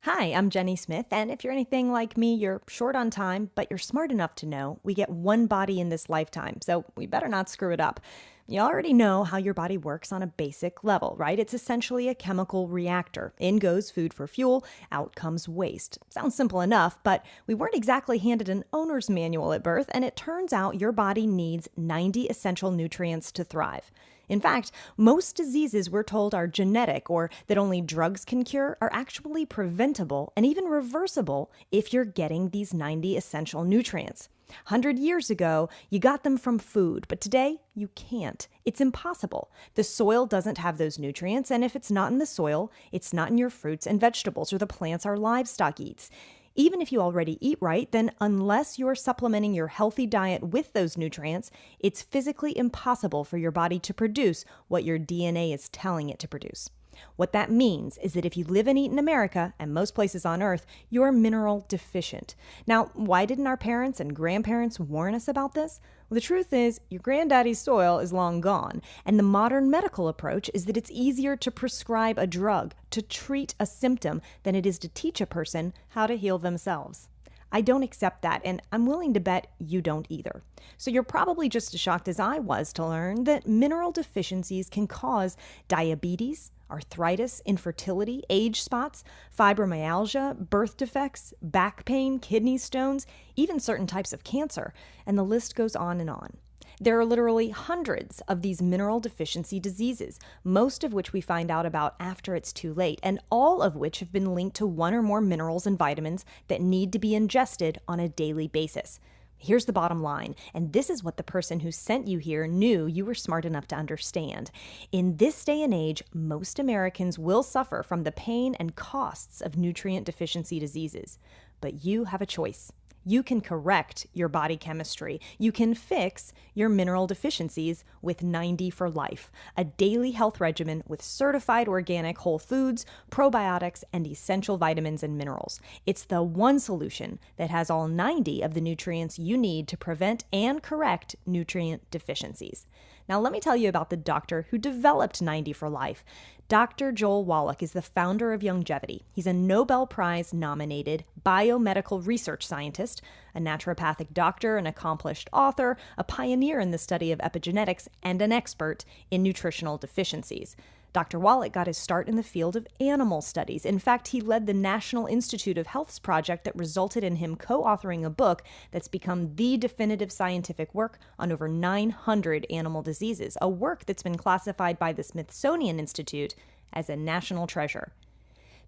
Hi, I'm Jenny Smith, and if you're anything like me, you're short on time, but you're smart enough to know we get one body in this lifetime, so we better not screw it up. You already know how your body works on a basic level, right? It's essentially a chemical reactor. In goes food for fuel, out comes waste. Sounds simple enough, but we weren't exactly handed an owner's manual at birth, and it turns out your body needs 90 essential nutrients to thrive. In fact, most diseases we're told are genetic or that only drugs can cure are actually preventable and even reversible if you're getting these 90 essential nutrients. 100 years ago, you got them from food, but today you can't. It's impossible. The soil doesn't have those nutrients, and if it's not in the soil, it's not in your fruits and vegetables or the plants our livestock eats. Even if you already eat right, then unless you're supplementing your healthy diet with those nutrients, it's physically impossible for your body to produce what your DNA is telling it to produce. What that means is that if you live and eat in America, and most places on Earth, you're mineral deficient. Now, why didn't our parents and grandparents warn us about this? Well, the truth is, your granddaddy's soil is long gone, and the modern medical approach is that it's easier to prescribe a drug to treat a symptom than it is to teach a person how to heal themselves. I don't accept that, and I'm willing to bet you don't either. So you're probably just as shocked as I was to learn that mineral deficiencies can cause diabetes, arthritis, infertility, age spots, fibromyalgia, birth defects, back pain, kidney stones, even certain types of cancer, and the list goes on and on. There are literally hundreds of these mineral deficiency diseases, most of which we find out about after it's too late, and all of which have been linked to one or more minerals and vitamins that need to be ingested on a daily basis. Here's the bottom line, and this is what the person who sent you here knew you were smart enough to understand. In this day and age, most Americans will suffer from the pain and costs of nutrient deficiency diseases. But you have a choice. You can correct your body chemistry. You can fix your mineral deficiencies with 90 for Life, a daily health regimen with certified organic whole foods, probiotics, and essential vitamins and minerals. It's the one solution that has all 90 of the nutrients you need to prevent and correct nutrient deficiencies. Now, let me tell you about the doctor who developed 90 for Life. Dr. Joel Wallach is the founder of Youngevity. He's a Nobel Prize nominated biomedical research scientist, a naturopathic doctor, an accomplished author, a pioneer in the study of epigenetics, and an expert in nutritional deficiencies. Dr. Wallach got his start in the field of animal studies. In fact, he led the National Institute of Health's project that resulted in him co-authoring a book that's become the definitive scientific work on over 900 animal diseases, a work that's been classified by the Smithsonian Institute as a national treasure.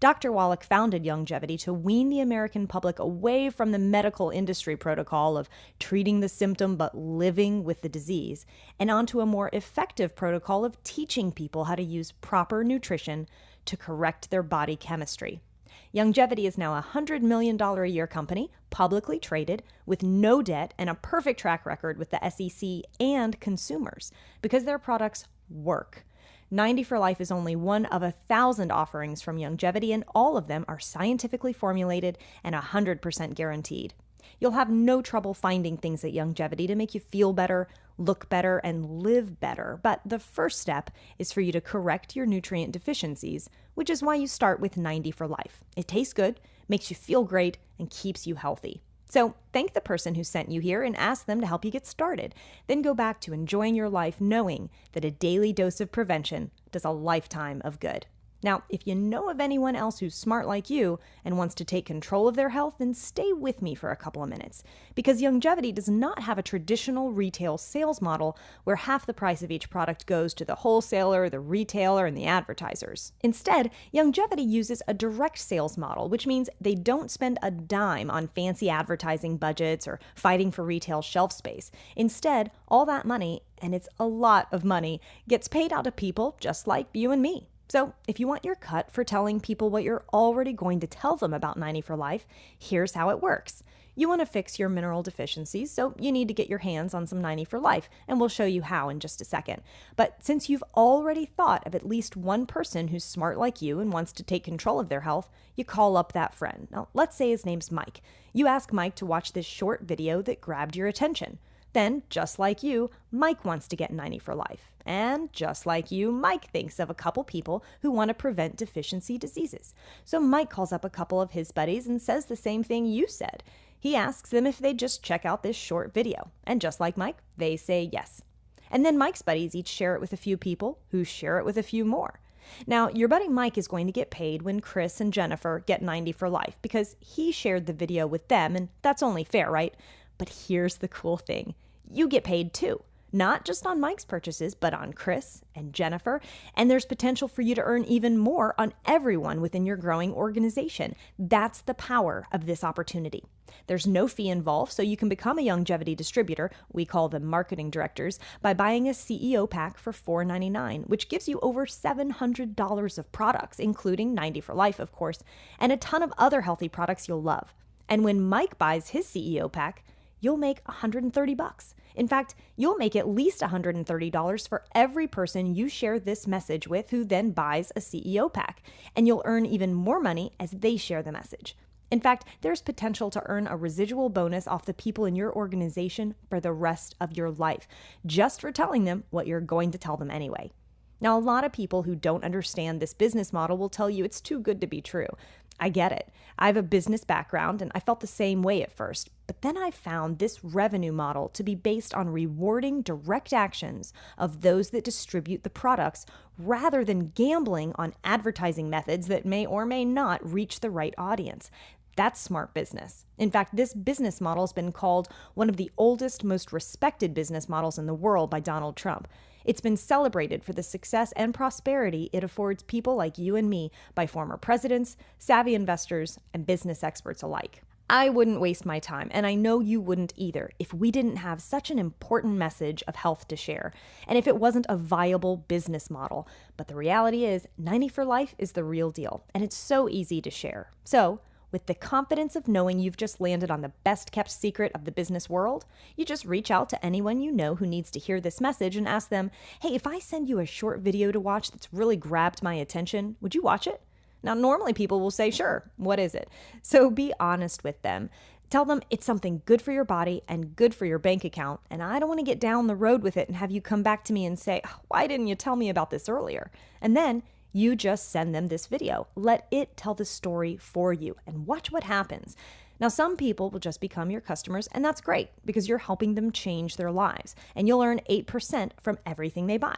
Dr. Wallach founded Youngevity to wean the American public away from the medical industry protocol of treating the symptom but living with the disease, and onto a more effective protocol of teaching people how to use proper nutrition to correct their body chemistry. Youngevity is now a $100 million a year company, publicly traded, with no debt and a perfect track record with the SEC and consumers, because their products work. 90 for Life is only one of 1,000 offerings from Youngevity, and all of them are scientifically formulated and 100% guaranteed. You'll have no trouble finding things at Youngevity to make you feel better, look better, and live better. But the first step is for you to correct your nutrient deficiencies, which is why you start with 90 for Life. It tastes good, makes you feel great, and keeps you healthy. So thank the person who sent you here and ask them to help you get started. Then go back to enjoying your life knowing that a daily dose of prevention does a lifetime of good. Now, if you know of anyone else who's smart like you and wants to take control of their health, then stay with me for a couple of minutes. Because Youngevity does not have a traditional retail sales model where half the price of each product goes to the wholesaler, the retailer, and the advertisers. Instead, Youngevity uses a direct sales model, which means they don't spend a dime on fancy advertising budgets or fighting for retail shelf space. Instead, all that money, and it's a lot of money, gets paid out to people just like you and me. So if you want your cut for telling people what you're already going to tell them about 90 for Life, here's how it works. You want to fix your mineral deficiencies, so you need to get your hands on some 90 for Life, and we'll show you how in just a second. But since you've already thought of at least one person who's smart like you and wants to take control of their health, you call up that friend. Now, let's say his name's Mike. You ask Mike to watch this short video that grabbed your attention. Then, just like you, Mike wants to get 90 for life. And just like you, Mike thinks of a couple people who want to prevent deficiency diseases. So Mike calls up a couple of his buddies and says the same thing you said. He asks them if they'd just check out this short video. And just like Mike, they say yes. And then Mike's buddies each share it with a few people who share it with a few more. Now, your buddy Mike is going to get paid when Chris and Jennifer get 90 for life because he shared the video with them, and that's only fair, right? But here's the cool thing. You get paid too. Not just on Mike's purchases, but on Chris and Jennifer. And there's potential for you to earn even more on everyone within your growing organization. That's the power of this opportunity. There's no fee involved, so you can become a Youngevity distributor, we call them marketing directors, by buying a CEO pack for $4.99, which gives you over $700 of products, including 90 for life, of course, and a ton of other healthy products you'll love. And when Mike buys his CEO pack, you'll make $130. In fact, you'll make at least $130 for every person you share this message with who then buys a CEO pack, and you'll earn even more money as they share the message. In fact, there's potential to earn a residual bonus off the people in your organization for the rest of your life, just for telling them what you're going to tell them anyway. Now, a lot of people who don't understand this business model will tell you it's too good to be true. I get it. I have a business background and I felt the same way at first, but then I found this revenue model to be based on rewarding direct actions of those that distribute the products rather than gambling on advertising methods that may or may not reach the right audience. That's smart business. In fact, this business model has been called one of the oldest, most respected business models in the world by Donald Trump. It's been celebrated for the success and prosperity it affords people like you and me by former presidents, savvy investors, and business experts alike. I wouldn't waste my time, and I know you wouldn't either, if we didn't have such an important message of health to share, and if it wasn't a viable business model. But the reality is, 90 for life is the real deal, and it's so easy to share. So, with the confidence of knowing you've just landed on the best kept secret of the business world, you just reach out to anyone you know who needs to hear this message and ask them, hey, if I send you a short video to watch that's really grabbed my attention, would you watch it? Now, normally people will say, sure, what is it? So be honest with them. Tell them it's something good for your body and good for your bank account, and I don't want to get down the road with it and have you come back to me and say, why didn't you tell me about this earlier? And then you just send them this video. Let it tell the story for you and watch what happens. Now, some people will just become your customers, and that's great because you're helping them change their lives, and you'll earn 8% from everything they buy.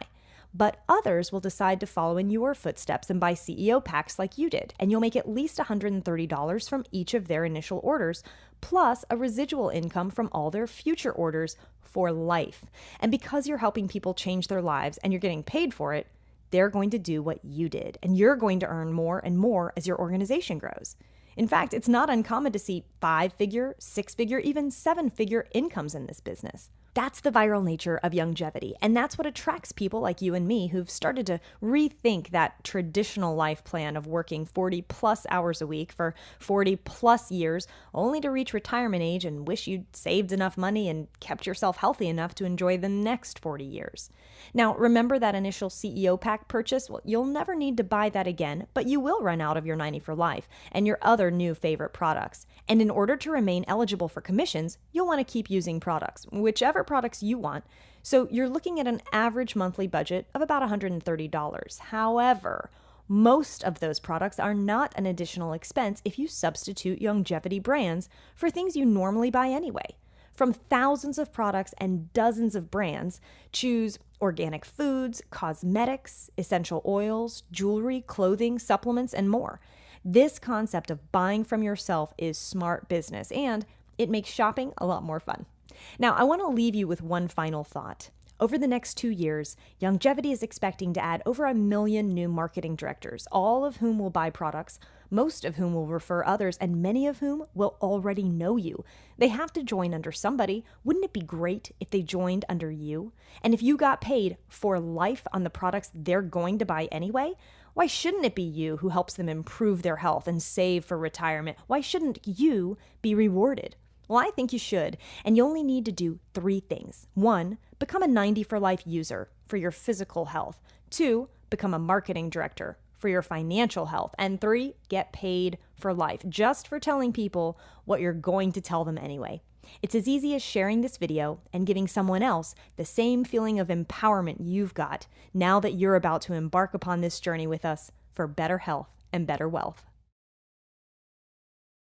But others will decide to follow in your footsteps and buy CEO packs like you did, and you'll make at least $130 from each of their initial orders, plus a residual income from all their future orders for life. And because you're helping people change their lives and you're getting paid for it, they're going to do what you did, and you're going to earn more and more as your organization grows. In fact, it's not uncommon to see 5-figure, 6-figure, even 7-figure incomes in this business. That's the viral nature of Youngevity, and that's what attracts people like you and me who've started to rethink that traditional life plan of working 40 plus hours a week for 40 plus years, only to reach retirement age and wish you'd saved enough money and kept yourself healthy enough to enjoy the next 40 years. Now, remember that initial CEO pack purchase? Well, you'll never need to buy that again, but you will run out of your 90 for life and your other new favorite products. And in order to remain eligible for commissions, you'll want to keep using products, whichever products you want. So you're looking at an average monthly budget of about $130. However, most of those products are not an additional expense if you substitute Youngevity brands for things you normally buy anyway. From thousands of products and dozens of brands, choose organic foods, cosmetics, essential oils, jewelry, clothing, supplements, and more. This concept of buying from yourself is smart business, and it makes shopping a lot more fun. Now, I want to leave you with one final thought. Over the next 2 years, Youngevity is expecting to add over 1 million new marketing directors, all of whom will buy products, most of whom will refer others, and many of whom will already know you. They have to join under somebody. Wouldn't it be great if they joined under you? And if you got paid for life on the products they're going to buy anyway, why shouldn't it be you who helps them improve their health and save for retirement? Why shouldn't you be rewarded? Well, I think you should, and you only need to do 3 things. 1, become a 90 for life user for your physical health. 2, become a marketing director for your financial health. And 3, get paid for life, just for telling people what you're going to tell them anyway. It's as easy as sharing this video and giving someone else the same feeling of empowerment you've got now that you're about to embark upon this journey with us for better health and better wealth.